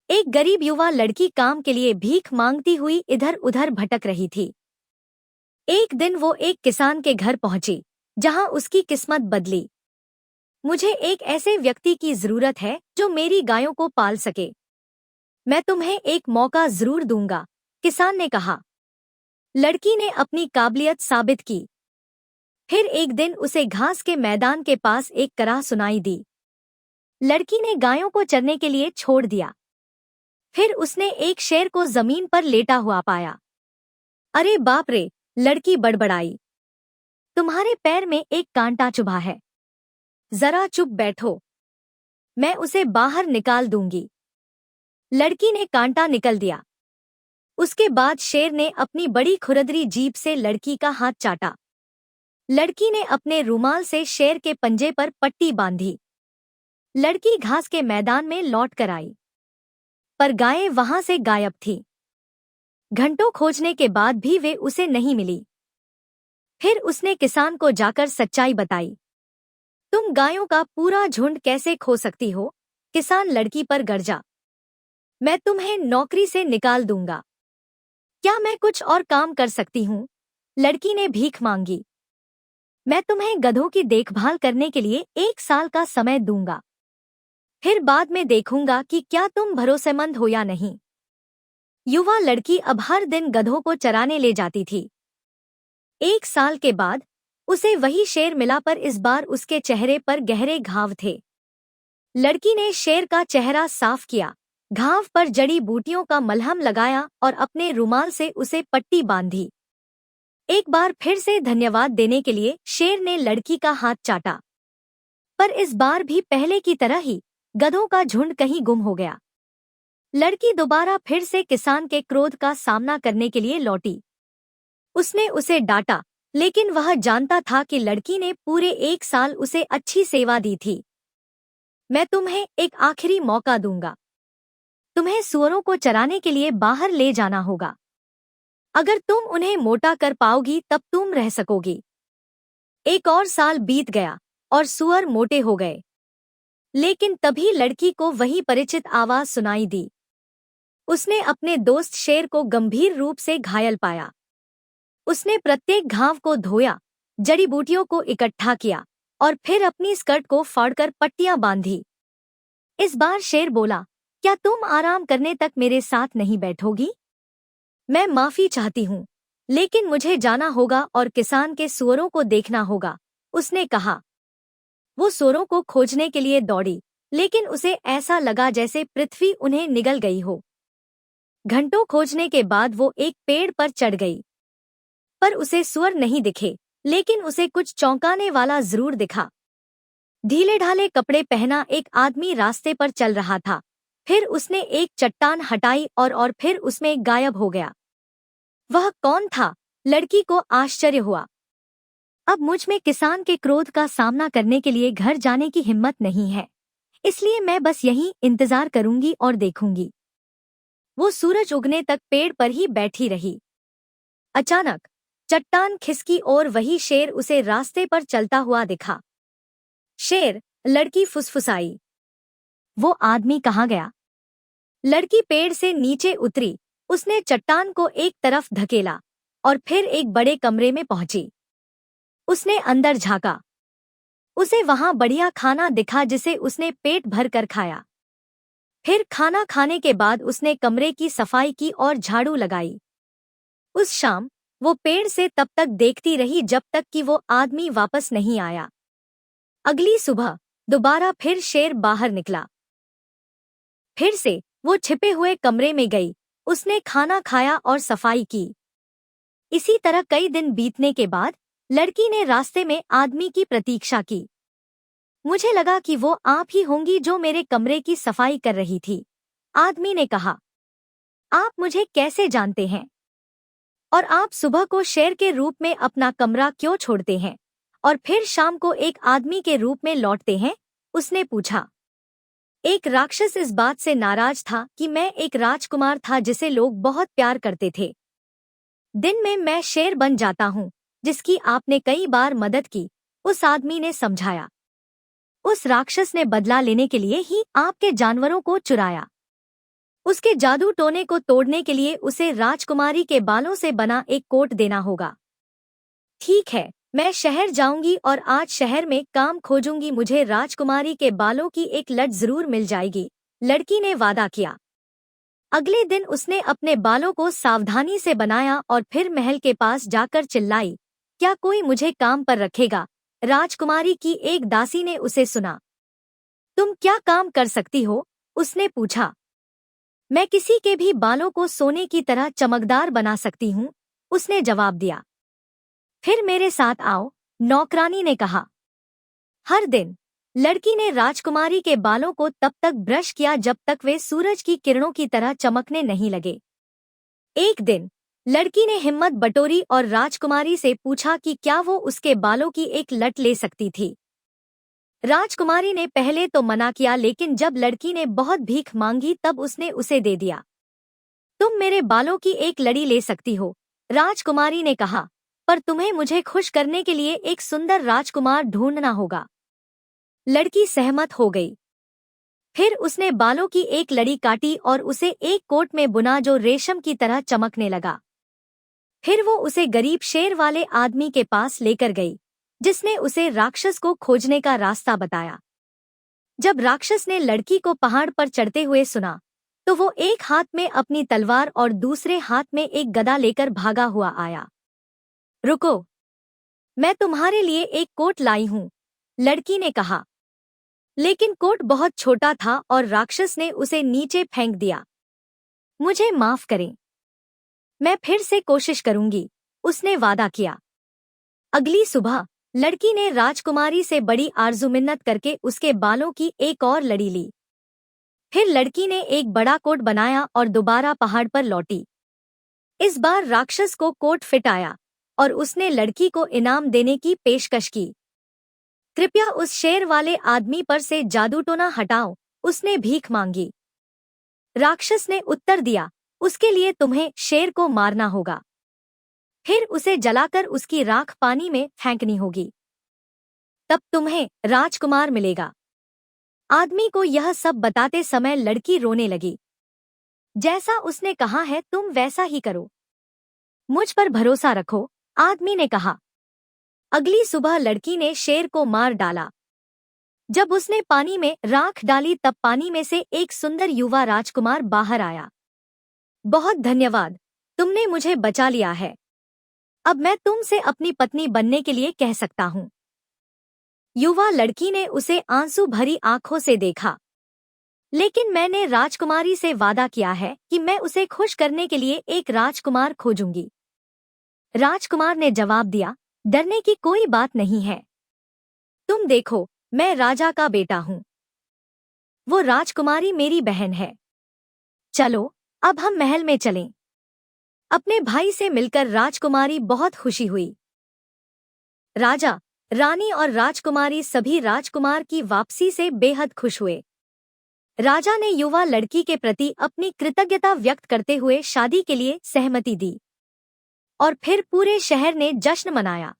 एक गरीब युवा लड़की काम के लिए भीख मांगती हुई इधर उधर भटक रही थी। एक दिन वो एक किसान के घर पहुंची, जहां उसकी किस्मत बदली। मुझे एक ऐसे व्यक्ति की जरूरत है जो मेरी गायों को पाल सके। मैं तुम्हें एक मौका जरूर दूंगा, किसान ने कहा। लड़की ने अपनी काबिलियत साबित की। फिर एक दिन उसे घास के मैदान के पास एक कराह सुनाई दी। लड़की ने गायों को चरने के लिए छोड़ दिया। फिर उसने एक शेर को जमीन पर लेटा हुआ पाया। अरे बाप रे, लड़की बड़बड़ाई। तुम्हारे पैर में एक कांटा चुभा है। जरा चुप बैठो, मैं उसे बाहर निकाल दूंगी। लड़की ने कांटा निकल दिया। उसके बाद शेर ने अपनी बड़ी खुरदरी जीभ से लड़की का हाथ चाटा। लड़की ने अपने रुमाल से शेर के पंजे पर पट्टी बांधी। लड़की घास के मैदान में लौट कर आई, पर गायें वहां से गायब थीं। घंटों खोजने के बाद भी वे उसे नहीं मिली। फिर उसने किसान को जाकर सच्चाई बताई। तुम गायों का पूरा झुंड कैसे खो सकती हो? किसान लड़की पर गरजा। मैं तुम्हें नौकरी से निकाल दूंगा। क्या मैं कुछ और काम कर सकती हूँ? लड़की ने भीख मांगी। मैं तुम्हें गधों की देखभाल करने के लिए 1 साल का समय दूंगा। फिर बाद में देखूंगा कि क्या तुम भरोसेमंद हो या नहीं। युवा लड़की अब हर दिन गधों को चराने ले जाती थी। 1 साल के बाद उसे वही शेर मिला, पर इस बार उसके चेहरे पर गहरे घाव थे। लड़की ने शेर का चेहरा साफ किया, घाव पर जड़ी बूटियों का मलहम लगाया और अपने रुमाल से उसे पट्टी बांधी। एक बार फिर से धन्यवाद देने के लिए शेर ने लड़की का हाथ चाटा, पर इस बार भी पहले की तरह ही गधों का झुंड कहीं गुम हो गया। लड़की दोबारा फिर से किसान के क्रोध का सामना करने के लिए लौटी। उसने उसे डांटा, लेकिन वह जानता था कि लड़की ने पूरे 1 साल उसे अच्छी सेवा दी थी। मैं तुम्हें एक आखिरी मौका दूंगा। तुम्हें सूअरों को चराने के लिए बाहर ले जाना होगा। अगर तुम उन्हें मोटा कर पाओगी तब तुम रह सकोगी। 1 और साल बीत गया और सूअर मोटे हो गए। लेकिन तभी लड़की को वही परिचित आवाज सुनाई दी। उसने अपने दोस्त शेर को गंभीर रूप से घायल पाया। उसने प्रत्येक घाव को धोया, जड़ी बूटियों को इकट्ठा किया और फिर अपनी स्कर्ट को फाड़कर पट्टियां बांधी। इस बार शेर बोला, क्या तुम आराम करने तक मेरे साथ नहीं बैठोगी? मैं माफी चाहती हूँ, लेकिन मुझे जाना होगा और किसान के सूअरों को देखना होगा, उसने कहा। वो सूअरों को खोजने के लिए दौड़ी, लेकिन उसे ऐसा लगा जैसे पृथ्वी उन्हें निगल गई हो। घंटों खोजने के बाद वो एक पेड़ पर चढ़ गई, पर उसे सूअर नहीं दिखे, लेकिन उसे कुछ चौंकाने वाला जरूर दिखा। ढीले ढाले कपड़े पहना एक आदमी रास्ते पर चल रहा था। फिर उसने एक चट्टान हटाई और फिर उसमें गायब हो गया। वह कौन था? लड़की को आश्चर्य हुआ। अब मुझ में किसान के क्रोध का सामना करने के लिए घर जाने की हिम्मत नहीं है, इसलिए मैं बस यहीं इंतजार करूंगी और देखूंगी। वो सूरज उगने तक पेड़ पर ही बैठी रही। अचानक चट्टान खिसकी और वही शेर उसे रास्ते पर चलता हुआ दिखा। शेर, लड़की फुसफुसाई। वो आदमी कहाँ गया? लड़की पेड़ से नीचे उतरी। उसने चट्टान को एक तरफ धकेला और फिर एक बड़े कमरे में पहुंची। उसने अंदर झांका। उसे वहां बढ़िया खाना दिखा जिसे उसने पेट भर कर खाया। फिर खाना खाने के बाद उसने कमरे की सफाई की और झाड़ू लगाई। उस शाम वो पेड़ से तब तक देखती रही जब तक कि वो आदमी वापस नहीं आया। अगली सुबह दोबारा फिर शेर बाहर निकला। फिर से वो छिपे हुए कमरे में गई। उसने खाना खाया और सफाई की। इसी तरह कई दिन बीतने के बाद लड़की ने रास्ते में आदमी की प्रतीक्षा की। मुझे लगा कि वो आप ही होंगी जो मेरे कमरे की सफाई कर रही थी, आदमी ने कहा। आप मुझे कैसे जानते हैं? और आप सुबह को शेर के रूप में अपना कमरा क्यों छोड़ते हैं और फिर शाम को एक आदमी के रूप में लौटते हैं? उसने पूछा। एक राक्षस इस बात से नाराज था कि मैं एक राजकुमार था जिसे लोग बहुत प्यार करते थे। दिन में मैं शेर बन जाता हूँ, जिसकी आपने कई बार मदद की, उस आदमी ने समझाया। उस राक्षस ने बदला लेने के लिए ही आपके जानवरों को चुराया। उसके जादू टोने को तोड़ने के लिए उसे राजकुमारी के बालों से बना एक कोट देना होगा। ठीक है, मैं शहर जाऊंगी और आज शहर में काम खोजूंगी, मुझे राजकुमारी के बालों की एक लट जरूर मिल जाएगी, लड़की ने वादा किया। अगले दिन उसने अपने बालों को सावधानी से बनाया और फिर महल के पास जाकर चिल्लाई, क्या कोई मुझे काम पर रखेगा? राजकुमारी की एक दासी ने उसे सुना। तुम क्या काम कर सकती हो? उसने पूछा। मैं किसी के भी बालों को सोने की तरह चमकदार बना सकती हूँ, उसने जवाब दिया। फिर मेरे साथ आओ, नौकरानी ने कहा। हर दिन लड़की ने राजकुमारी के बालों को तब तक ब्रश किया जब तक वे सूरज की किरणों की तरह चमकने नहीं लगे। एक दिन लड़की ने हिम्मत बटोरी और राजकुमारी से पूछा कि क्या वो उसके बालों की एक लट ले सकती थी। राजकुमारी ने पहले तो मना किया, लेकिन जब लड़की ने बहुत भीख मांगी तब उसने उसे दे दिया। तुम मेरे बालों की एक लड़ी ले सकती हो, राजकुमारी ने कहा, पर तुम्हें मुझे खुश करने के लिए एक सुंदर राजकुमार ढूंढना होगा। लड़की सहमत हो गई। फिर उसने बालों की एक लड़ी काटी और उसे एक कोट में बुना जो रेशम की तरह चमकने लगा। फिर वो उसे गरीब शेर वाले आदमी के पास लेकर गई, जिसने उसे राक्षस को खोजने का रास्ता बताया। जब राक्षस ने लड़की को पहाड़ पर चढ़ते हुए सुना, तो वो एक हाथ में अपनी तलवार और दूसरे हाथ में एक गदा लेकर भागा हुआ आया। रुको, मैं तुम्हारे लिए एक कोट लाई हूँ, लड़की ने कहा। लेकिन कोट बहुत छोटा था और राक्षस ने उसे नीचे फेंक दिया। मुझे माफ करें, मैं फिर से कोशिश करूंगी, उसने वादा किया। अगली सुबह लड़की ने राजकुमारी से बड़ी आरज़ू-मिन्नत करके उसके बालों की एक और लड़ी ली। फिर लड़की ने एक बड़ा कोट बनाया और दोबारा पहाड़ पर लौटी। इस बार राक्षस को कोट फिट आया और उसने लड़की को इनाम देने की पेशकश की। कृपया उस शेर वाले आदमी पर से जादूटोना हटाओ, उसने भीख मांगी। राक्षस ने उत्तर दिया, उसके लिए तुम्हें शेर को मारना होगा। फिर उसे जलाकर उसकी राख पानी में फेंकनी होगी, तब तुम्हें राजकुमार मिलेगा। आदमी को यह सब बताते समय लड़की रोने लगी। जैसा उसने कहा है तुम वैसा ही करो, मुझ पर भरोसा रखो, आदमी ने कहा। अगली सुबह लड़की ने शेर को मार डाला। जब उसने पानी में राख डाली तब पानी में से एक सुंदर युवा राजकुमार बाहर आया। बहुत धन्यवाद, तुमने मुझे बचा लिया है। अब मैं तुमसे अपनी पत्नी बनने के लिए कह सकता हूँ। युवा लड़की ने उसे आंसू भरी आंखों से देखा। लेकिन मैंने राजकुमारी से वादा किया है कि मैं उसे खुश करने के लिए एक राजकुमार खोजूंगी। राजकुमार ने जवाब दिया, डरने की कोई बात नहीं है। तुम देखो, मैं राजा का बेटा हूँ। वो राजकुमारी मेरी बहन है। चलो, अब हम महल में चलें। अपने भाई से मिलकर राजकुमारी बहुत खुशी हुई। राजा, रानी और राजकुमारी सभी राजकुमार की वापसी से बेहद खुश हुए। राजा ने युवा लड़की के प्रति अपनी कृतज्ञता व्यक्त करते हुए शादी के लिए सहमति दी और फिर पूरे शहर ने जश्न मनाया।